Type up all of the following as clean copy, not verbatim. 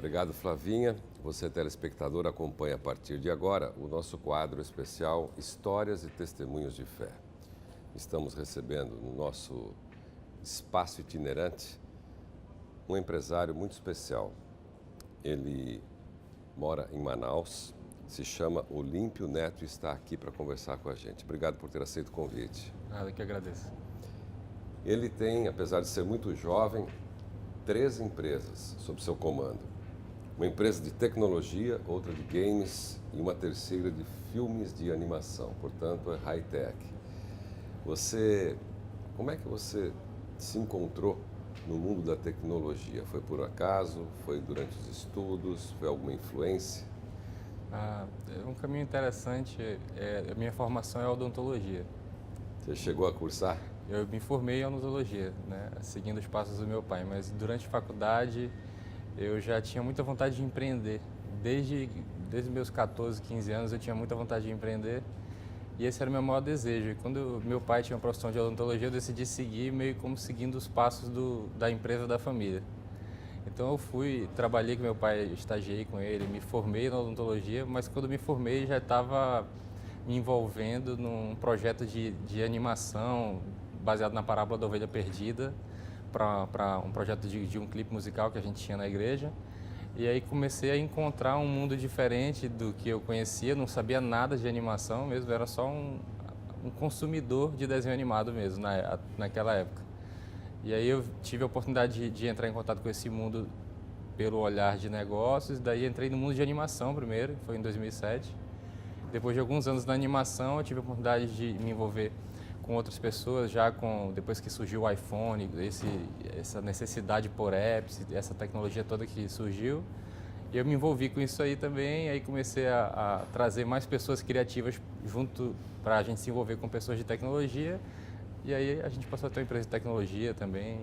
Obrigado, Flavinha. Você, telespectador, acompanha a partir de agora o nosso quadro especial Histórias e Testemunhos de Fé. Estamos recebendo no nosso espaço itinerante um empresário muito especial. Ele mora em Manaus, se chama Olímpio Neto e está aqui para conversar com a gente. Obrigado por ter aceito o convite. Nada, que agradeço. Ele tem, apesar de ser muito jovem, 3 empresas sob seu comando. Uma empresa de tecnologia, outra de games e uma terceira de filmes de animação, portanto é high-tech. Como é que você se encontrou no mundo da tecnologia? Foi por acaso? Foi durante os estudos? Foi alguma influência? É um caminho interessante. A minha formação é odontologia. Você chegou a cursar? Eu me formei em odontologia, né, seguindo os passos do meu pai, mas durante a faculdade eu já tinha muita vontade de empreender. Desde meus 14, 15 anos eu tinha muita vontade de empreender e esse era o meu maior desejo. E quando meu pai tinha uma profissão de odontologia, eu decidi seguir meio como seguindo os passos da empresa da família. Então eu trabalhei com meu pai, estagiei com ele, me formei na odontologia, mas quando me formei já estava me envolvendo num projeto de animação baseado na parábola da ovelha perdida, para um projeto de um clipe musical que a gente tinha na igreja. E aí comecei a encontrar um mundo diferente do que eu conhecia, não sabia nada de animação mesmo, era só um consumidor de desenho animado mesmo naquela época. E aí eu tive a oportunidade de entrar em contato com esse mundo pelo olhar de negócios, daí entrei no mundo de animação primeiro, foi em 2007. Depois de alguns anos na animação, eu tive a oportunidade de me envolver com outras pessoas, depois que surgiu o iPhone, essa necessidade por apps, essa tecnologia toda que surgiu. E eu me envolvi com isso aí também, aí comecei a trazer mais pessoas criativas junto para a gente se envolver com pessoas de tecnologia. E aí a gente passou a ter uma empresa de tecnologia também.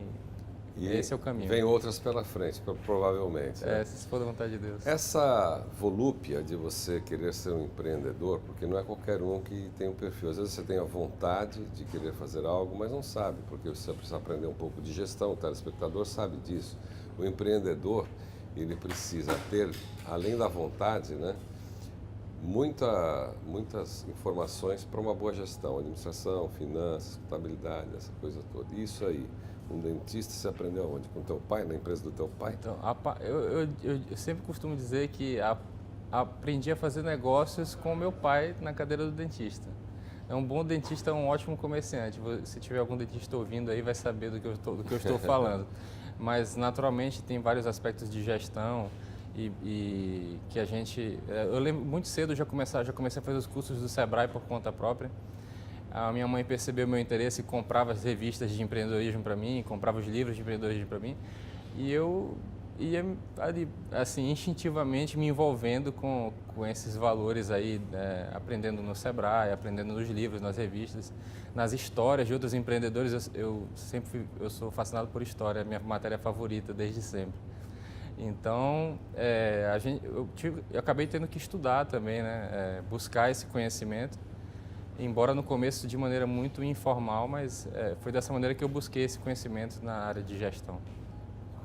E esse é o caminho. Vem outras pela frente, provavelmente. Né? Se for da vontade de Deus. Essa volúpia de você querer ser um empreendedor, porque não é qualquer um que tem um perfil. Às vezes você tem a vontade de querer fazer algo, mas não sabe, porque você precisa aprender um pouco de gestão, o telespectador sabe disso. O empreendedor, ele precisa ter, além da vontade, né, muitas informações para uma boa gestão, administração, finanças, contabilidade, essa coisa toda. Isso aí. Um dentista, você aprendeu onde? Com o teu pai, na empresa do teu pai? Então, eu sempre costumo dizer que aprendi a fazer negócios com o meu pai na cadeira do dentista. Um bom dentista é um ótimo comerciante. Se tiver algum dentista ouvindo aí, vai saber do que eu estou falando. Mas, naturalmente, tem vários aspectos de gestão e que a gente... Eu lembro, muito cedo, eu já comecei a fazer os cursos do Sebrae por conta própria. A minha mãe percebeu meu interesse e comprava as revistas de empreendedorismo para mim, comprava os livros de empreendedorismo para mim. E eu ia, assim, instintivamente me envolvendo com esses valores aí, aprendendo no Sebrae, aprendendo nos livros, nas revistas, nas histórias de outros empreendedores. Eu sou fascinado por história, é a minha matéria favorita desde sempre. Então, eu acabei tendo que estudar também, né, buscar esse conhecimento. Embora no começo de maneira muito informal, mas foi dessa maneira que eu busquei esse conhecimento na área de gestão.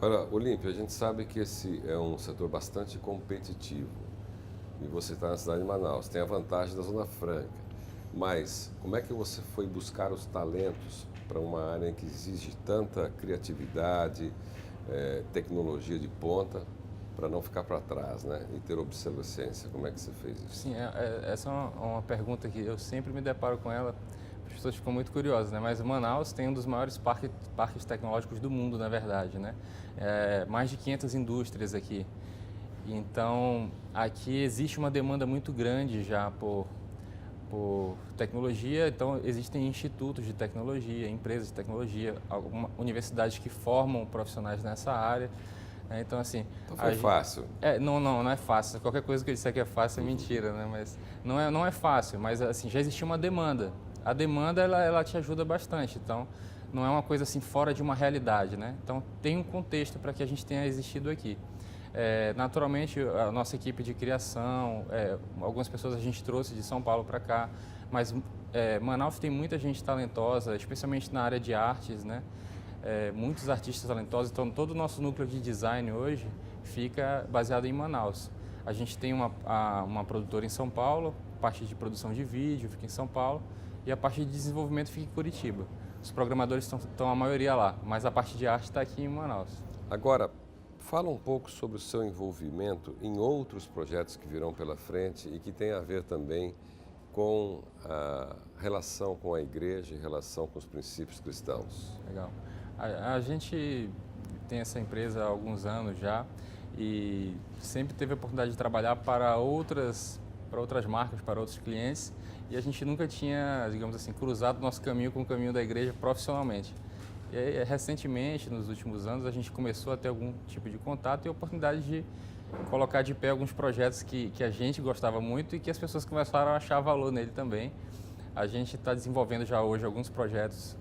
Agora, Olímpio, a gente sabe que esse é um setor bastante competitivo e você está na cidade de Manaus, tem a vantagem da Zona Franca, mas como é que você foi buscar os talentos para uma área em que exige tanta criatividade, tecnologia de ponta, para não ficar para trás, né? E ter obsolescência. Como é que você fez isso? Sim, essa é uma pergunta que eu sempre me deparo com ela. As pessoas ficam muito curiosas, né? Mas Manaus tem um dos maiores parques tecnológicos do mundo, na verdade, né? Mais de 500 indústrias aqui. Então, aqui existe uma demanda muito grande já por tecnologia. Então, existem institutos de tecnologia, empresas de tecnologia, universidades que formam profissionais nessa área. Então, assim... Então foi fácil? Não é fácil. Qualquer coisa que eu disser que é fácil é mentira, né? Mas não é fácil, mas assim, já existia uma demanda. A demanda, ela te ajuda bastante. Então, não é uma coisa assim fora de uma realidade, né? Então, tem um contexto para que a gente tenha existido aqui. Naturalmente, a nossa equipe de criação, algumas pessoas a gente trouxe de São Paulo para cá, mas Manaus tem muita gente talentosa, especialmente na área de artes, né? Muitos artistas talentosos. Então, todo o nosso núcleo de design hoje fica baseado em Manaus. A gente tem uma produtora em São Paulo, a parte de produção de vídeo fica em São Paulo e a parte de desenvolvimento fica em Curitiba. Os programadores estão a maioria lá, mas a parte de arte está aqui em Manaus. Agora, fala um pouco sobre o seu envolvimento em outros projetos que virão pela frente e que tem a ver também com a relação com a igreja e relação com os princípios cristãos. Legal. A gente tem essa empresa há alguns anos já e sempre teve a oportunidade de trabalhar para outras marcas, para outros clientes, e a gente nunca tinha, digamos assim, cruzado nosso caminho com o caminho da igreja profissionalmente. E aí, recentemente, nos últimos anos, a gente começou a ter algum tipo de contato e a oportunidade de colocar de pé alguns projetos que a gente gostava muito e que as pessoas começaram a achar valor nele também. A gente está desenvolvendo já hoje alguns projetos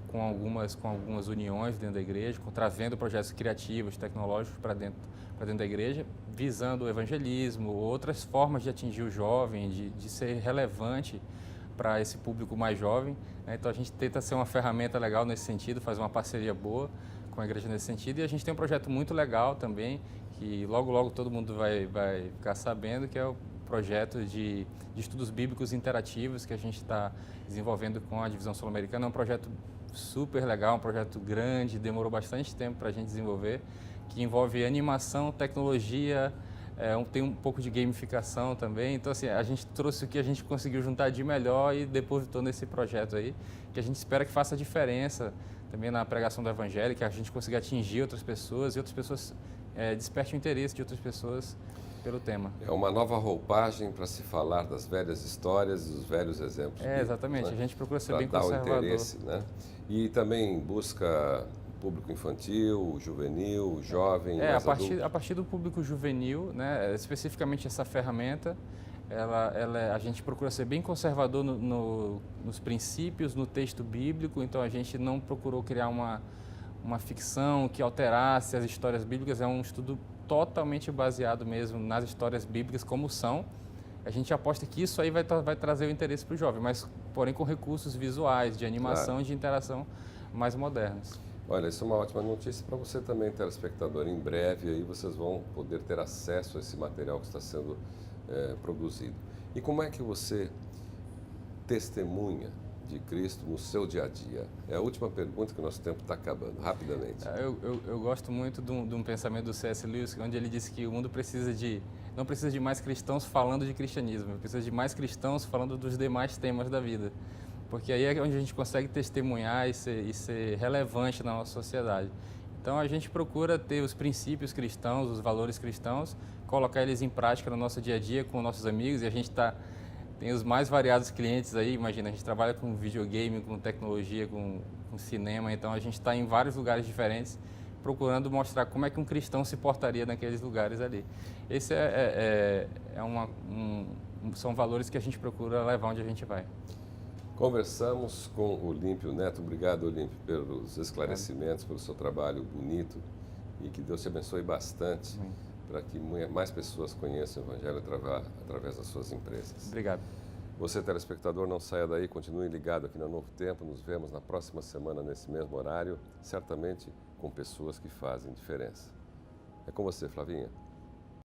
com algumas uniões dentro da igreja, trazendo projetos criativos, tecnológicos para dentro da igreja, visando o evangelismo, outras formas de atingir o jovem, de ser relevante para esse público mais jovem, né? Então a gente tenta ser uma ferramenta legal nesse sentido, fazer uma parceria boa com a igreja nesse sentido, e a gente tem um projeto muito legal também, que logo todo mundo vai ficar sabendo, que é o projeto de estudos bíblicos interativos que a gente está desenvolvendo com a Divisão Sul-Americana. É um projeto super legal, um projeto grande, demorou bastante tempo para a gente desenvolver, que envolve animação, tecnologia, tem um pouco de gamificação também. Então, assim, a gente trouxe o que a gente conseguiu juntar de melhor e depositou nesse projeto aí, que a gente espera que faça diferença também na pregação do evangelho, que a gente consiga atingir outras pessoas e outras pessoas desperte o interesse de outras pessoas pelo tema. É uma nova roupagem para se falar das velhas histórias e dos velhos exemplos bíblicos, exatamente. né? A gente procura ser Pra bem dar conservador. o interesse, né? E também busca público infantil, juvenil, jovem, mais adulto. A partir do público juvenil, né, especificamente essa ferramenta, a gente procura ser bem conservador nos princípios, no texto bíblico. Então a gente não procurou criar uma ficção que alterasse as histórias bíblicas. É um estudo totalmente baseado mesmo nas histórias bíblicas como são. A gente aposta que isso aí vai trazer o interesse para o jovem, mas porém com recursos visuais, de animação e de interação mais modernos. Olha, isso é uma ótima notícia para você também, telespectador. Em breve aí vocês vão poder ter acesso a esse material que está sendo produzido. E como é que você testemunha de Cristo no seu dia a dia? É a última pergunta, que o nosso tempo está acabando, rapidamente. Eu gosto muito de um pensamento do C.S. Lewis, onde ele disse que o mundo não precisa de mais cristãos falando de cristianismo, precisa de mais cristãos falando dos demais temas da vida. Porque aí é onde a gente consegue testemunhar e ser relevante na nossa sociedade. Então a gente procura ter os princípios cristãos, os valores cristãos, colocar eles em prática no nosso dia a dia com nossos amigos, e a gente tem os mais variados clientes aí. Imagina, a gente trabalha com videogame, com tecnologia, com cinema, então a gente está em vários lugares diferentes procurando mostrar como é que um cristão se portaria naqueles lugares ali. Esse são valores que a gente procura levar onde a gente vai. Conversamos com Olímpio Neto. Obrigado, Olímpio, pelos esclarecimentos, pelo seu trabalho bonito, e que Deus te abençoe bastante para que mais pessoas conheçam o Evangelho através das suas empresas. Obrigado. Você, telespectador, não saia daí, continue ligado aqui na Novo Tempo. Nos vemos na próxima semana, nesse mesmo horário, certamente com pessoas que fazem diferença. É com você, Flavinha.